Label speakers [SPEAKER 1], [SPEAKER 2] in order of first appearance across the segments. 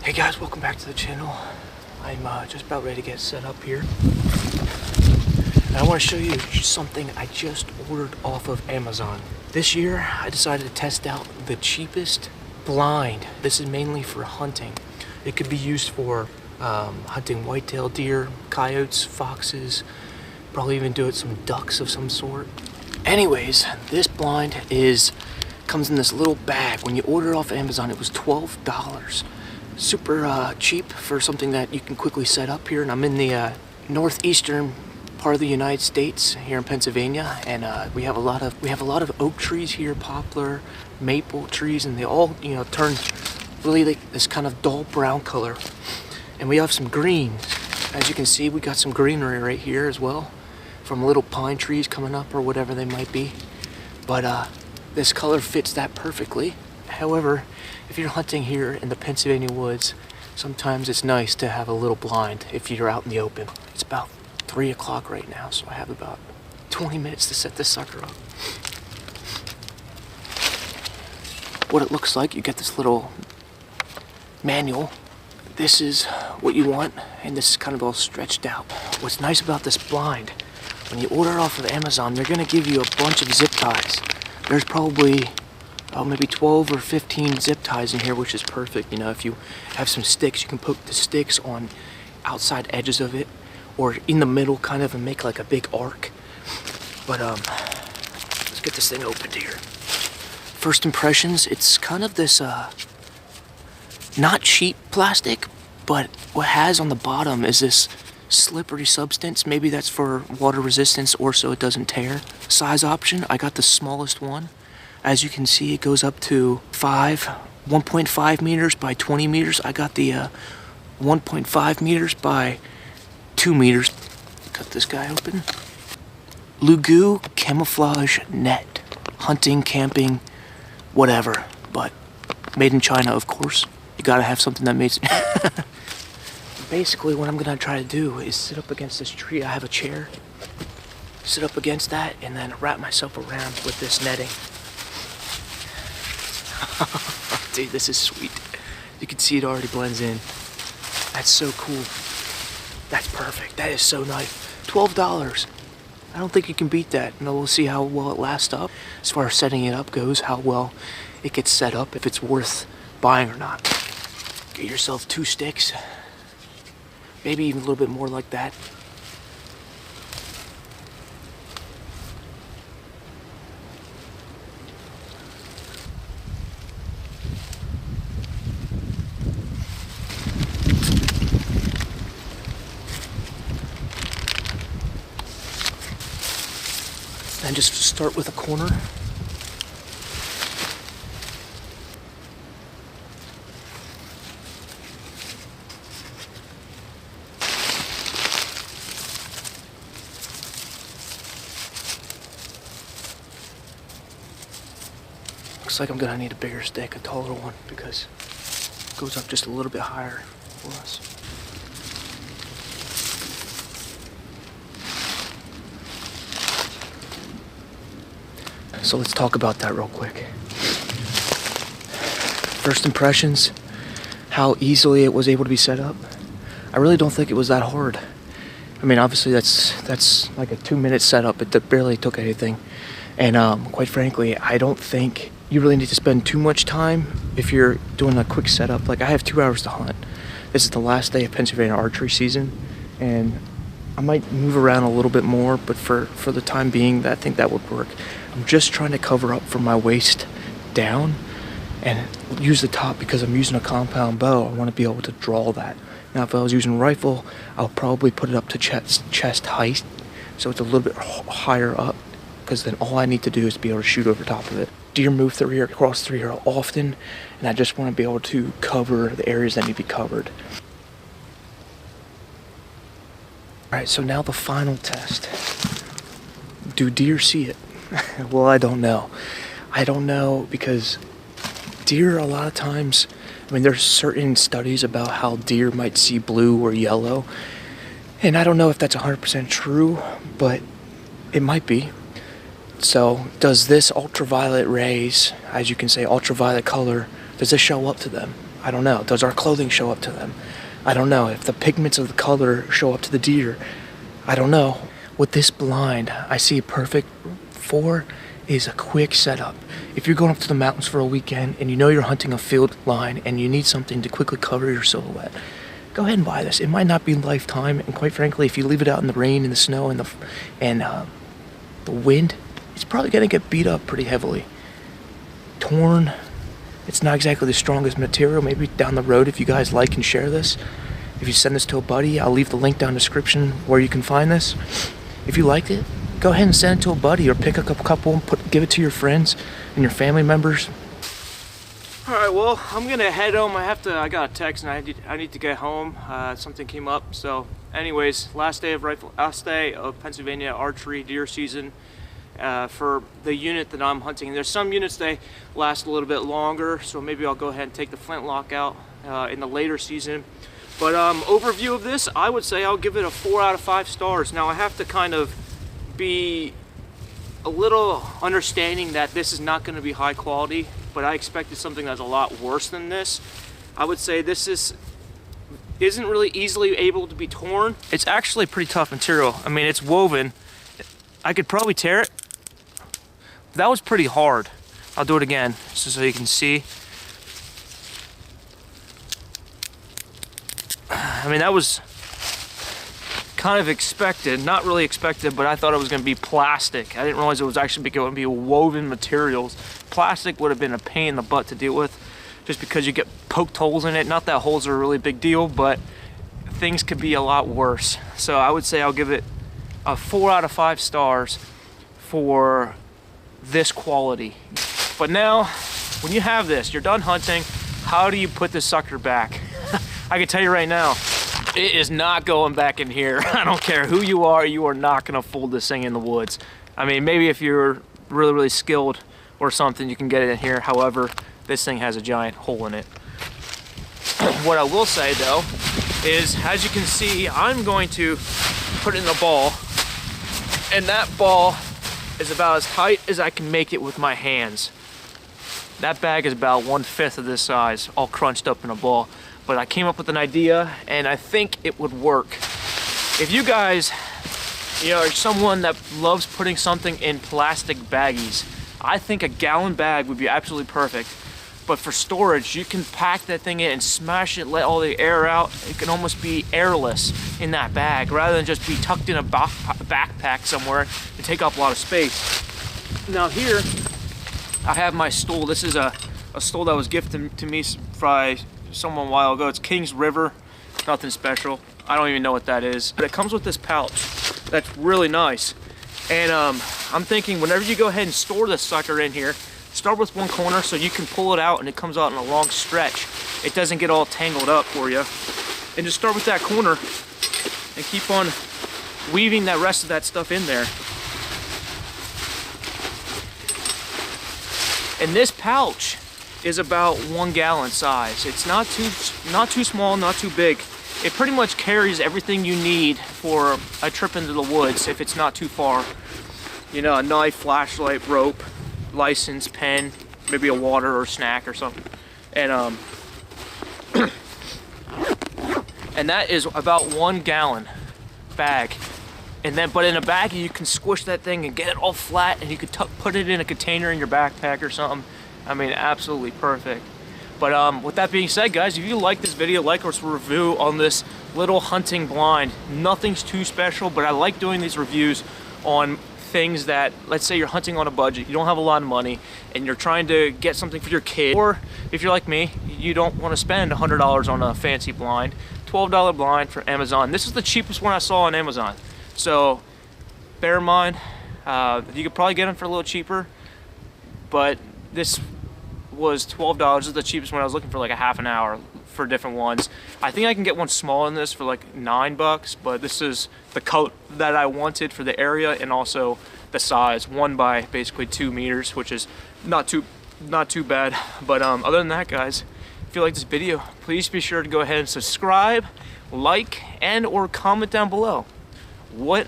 [SPEAKER 1] Hey guys, welcome back to the channel. I'm just about ready to get set up here. And I want to show you something I just ordered off of Amazon. This year, I decided to test out the cheapest blind. This is mainly for hunting. It could be used for hunting whitetail deer, coyotes, foxes, probably even do it some ducks of some sort. Anyways, this blind comes in this little bag. When you order it off Amazon, it was $12. Super cheap for something that you can quickly set up here. And I'm in the northeastern part of the United States here in Pennsylvania, and we have a lot of oak trees here, poplar, maple trees, and they all turn really like this kind of dull brown color. And we have some green. As you can see, we got some greenery right here as well, from little pine trees coming up or whatever they might be. But this color fits that perfectly. However, if you're hunting here in the Pennsylvania woods, sometimes it's nice to have a little blind if you're out in the open. It's about 3 o'clock right now, so I have about 20 minutes to set this sucker up. What it looks like, you get this little manual. This is what you want, and this is kind of all stretched out. What's nice about this blind, when you order it off of Amazon, they're gonna give you a bunch of zip ties. There's probably maybe 12 or 15 zip ties in here, which is perfect. If you have some sticks, you can put the sticks on outside edges of it or in the middle kind of and make like a big arc. But let's get this thing opened here. First impressions, it's kind of this not cheap plastic, but what it has on the bottom is this slippery substance. Maybe that's for water resistance or so it doesn't tear. Size option, I got the smallest one. As you can see, it goes up to 1.5 meters by 20 meters. I got the 1.5 meters by 2 meters. Cut this guy open. moxKU camouflage net. Hunting, camping, whatever. But made in China, of course. You gotta have something that makes Basically, what I'm gonna try to do is sit up against this tree. I have a chair. Sit up against that and then wrap myself around with this netting. Dude, this is sweet. You can see it already blends in. That's so cool. That's perfect. That is so nice. $12. I don't think you can beat that. And we'll see how well it lasts up. As far as setting it up goes, how well it gets set up, if it's worth buying or not. Get yourself 2 sticks. Maybe even a little bit more like that. And just start with a corner. Looks like I'm gonna need a bigger stick, a taller one, because it goes up just a little bit higher for us. So let's talk about that real quick. First impressions, how easily it was able to be set up. I really don't think it was that hard. I mean, obviously that's like a 2-minute setup. It barely took anything. And quite frankly, I don't think you really need to spend too much time if you're doing a quick setup. Like, I have 2 hours to hunt. This is the last day of Pennsylvania archery season, and I might move around a little bit more, but for the time being, I think that would work. I'm just trying to cover up from my waist down and use the top because I'm using a compound bow. I want to be able to draw that. Now, if I was using a rifle, I'll probably put it up to chest height, so it's a little bit higher up, because then all I need to do is be able to shoot over top of it. Deer move through here, cross through here often, and I just want to be able to cover the areas that need to be covered. Alright, so now the final test. Do deer see it? Well, I don't know. I don't know because deer, a lot of times, I mean, there's certain studies about how deer might see blue or yellow, and I don't know if that's 100% true, but it might be. So does this ultraviolet rays, as you can say, ultraviolet color, does this show up to them? I don't know. Does our clothing show up to them? I don't know. If the pigments of the color show up to the deer, I don't know. With this blind, I see perfect for is a quick setup. If you're going up to the mountains for a weekend and you know you're hunting a field line and you need something to quickly cover your silhouette, go ahead and buy this. It might not be lifetime, and quite frankly, if you leave it out in the rain and the snow and the wind, it's probably gonna get beat up pretty heavily. Torn. It's not exactly the strongest material. Maybe down the road, if you guys like and share this, if you send this to a buddy, I'll leave the link down in the description where you can find this. If you liked it, go ahead and send it to a buddy or pick a couple and give it to your friends and your family members. All right, well, I'm gonna head home. I got a text and I need to get home. Something came up. So anyways, last day of Pennsylvania archery deer season for the unit that I'm hunting. There's some units they last a little bit longer, so maybe I'll go ahead and take the flintlock out in the later season. But overview of this, I would say I'll give it a 4 out of 5 stars. Now I have to kind of be a little understanding that this is not going to be high quality, but I expected something that's a lot worse than this. I would say this isn't really easily able to be torn. It's actually pretty tough material. I mean, it's woven. I could probably tear it. That was pretty hard. I'll do it again just so you can see. I mean, that was kind of expected, not really expected, but I thought it was going to be plastic. I didn't realize it was actually going to be woven materials. Plastic would have been a pain in the butt to deal with just because you get poked holes in it. Not that holes are a really big deal, but things could be a lot worse. So I would say I'll give it a 4 out of 5 stars for this quality. But now, when you have this, you're done hunting, how do you put this sucker back? I can tell you right now, it is not going back in here. I don't care who you are not gonna fold this thing in the woods. I mean, maybe if you're really, really skilled or something, you can get it in here. However, this thing has a giant hole in it. What I will say though, is as you can see, I'm going to put it in a ball, and that ball is about as tight as I can make it with my hands. That bag is about 1/5 of this size, all crunched up in a ball. But I came up with an idea, and I think it would work. If you guys, are someone that loves putting something in plastic baggies, I think a gallon bag would be absolutely perfect. But for storage, you can pack that thing in and smash it, let all the air out. It can almost be airless in that bag, rather than just be tucked in a backpack somewhere and take up a lot of space. Now here, I have my stool. This is a stool that was gifted to me by someone a while ago. It's King's River, nothing special. I don't even know what that is, but it comes with this pouch that's really nice. And I'm thinking whenever you go ahead and store this sucker in here, start with one corner so you can pull it out and it comes out in a long stretch. It doesn't get all tangled up for you. And just start with that corner and keep on weaving that rest of that stuff in there. And this pouch is about 1 gallon size. It's not too small, not too big. It pretty much carries everything you need for a trip into the woods if it's not too far. A knife, flashlight, rope, license, pen, maybe a water or snack or something. And and that is about 1 gallon bag. And then, but in a baggie, you can squish that thing and get it all flat, and you could put it in a container in your backpack or something. I mean, absolutely perfect. But with that being said, guys, if you like this video, like our review on this little hunting blind. Nothing's too special, but I like doing these reviews on things that, let's say you're hunting on a budget, you don't have a lot of money, and you're trying to get something for your kid, or if you're like me, you don't want to spend $100 on a fancy blind. $12 blind for Amazon. This is the cheapest one I saw on Amazon. So bear in mind, you could probably get them for a little cheaper, but this was $12. This is the cheapest one. I was looking for like a half an hour for different ones. I think I can get one smaller than this for like $9, but this is the color that I wanted for the area and also the size, 1 by basically 2 meters, which is not too bad. But other than that, guys, if you like this video, please be sure to go ahead and subscribe, like, and or comment down below. What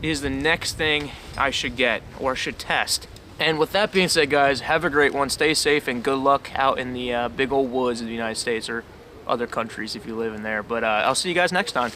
[SPEAKER 1] is the next thing I should get or should test? And with that being said, guys, have a great one. Stay safe and good luck out in the big old woods of the United States or other countries if you live in there. But I'll see you guys next time.